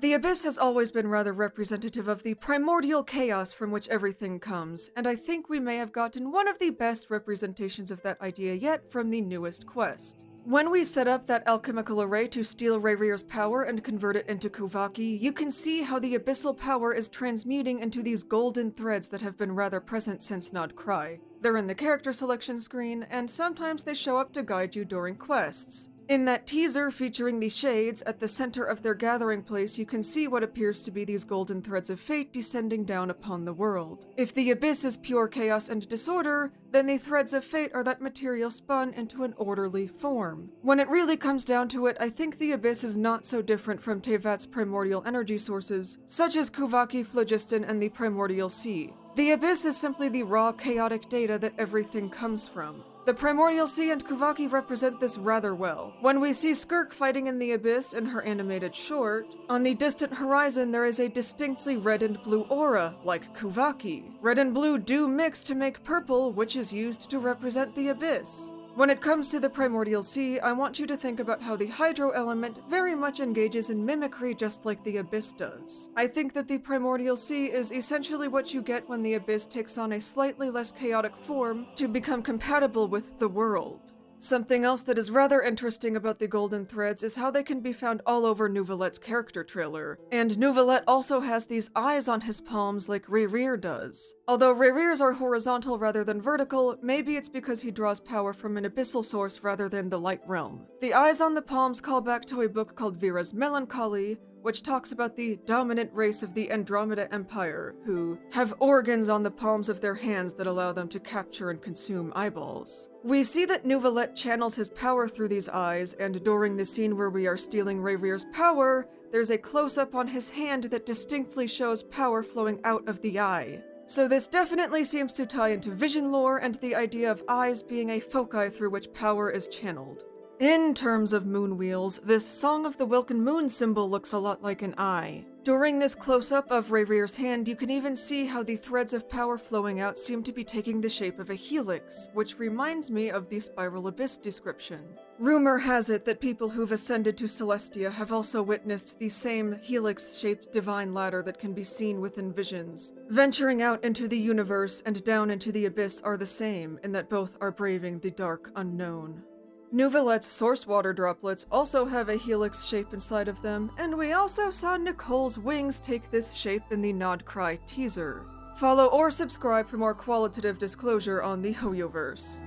The Abyss has always been rather representative of the primordial chaos from which everything comes, and I think we may have gotten one of the best representations of that idea yet from the newest quest. When we set up that alchemical array to steal Rayrear's power and convert it into Kuvaki, you can see how the abyssal power is transmuting into these golden threads that have been rather present since Nod Cry. They're in the character selection screen, and sometimes they show up to guide you during quests. In that teaser featuring the Shades, at the center of their gathering place, you can see what appears to be these golden threads of fate descending down upon the world. If the Abyss is pure chaos and disorder, then the threads of fate are that material spun into an orderly form. When it really comes down to it, I think the Abyss is not so different from Tevat's primordial energy sources, such as Kuvaki, Phlogiston, and the Primordial Sea. The Abyss is simply the raw, chaotic data that everything comes from. The Primordial Sea and Kuvaki represent this rather well. When we see Skirk fighting in the Abyss in her animated short, on the distant horizon there is a distinctly red and blue aura, like Kuvaki. Red and blue do mix to make purple, which is used to represent the Abyss. When it comes to the Primordial Sea, I want you to think about how the Hydro element very much engages in mimicry just like the Abyss does. I think that the Primordial Sea is essentially what you get when the Abyss takes on a slightly less chaotic form to become compatible with the world. Something else that is rather interesting about the Golden Threads is how they can be found all over Nouvelette's character trailer. And Nouvelette also has these eyes on his palms like Rayrear does. Although Rayrear's are horizontal rather than vertical, maybe it's because he draws power from an abyssal source rather than the light realm. The eyes on the palms call back to a book called Vera's Melancholy, which talks about the dominant race of the Andromeda Empire, who have organs on the palms of their hands that allow them to capture and consume eyeballs. We see that Nouvelette channels his power through these eyes, and during the scene where we are stealing Rayrear's power, there's a close-up on his hand that distinctly shows power flowing out of the eye. So this definitely seems to tie into vision lore and the idea of eyes being a foci through which power is channeled. In terms of moon wheels, this Song of the Wilken Moon symbol looks a lot like an eye. During this close-up of Rayrear's hand, you can even see how the threads of power flowing out seem to be taking the shape of a helix, which reminds me of the Spiral Abyss description. Rumor has it that people who've ascended to Celestia have also witnessed the same helix-shaped divine ladder that can be seen within visions. Venturing out into the universe and down into the abyss are the same, in that both are braving the dark unknown. Nouvelette's source water droplets also have a helix shape inside of them, and we also saw Nicole's wings take this shape in the Nod Cry teaser. Follow or subscribe for more qualitative disclosure on the Hoyoverse.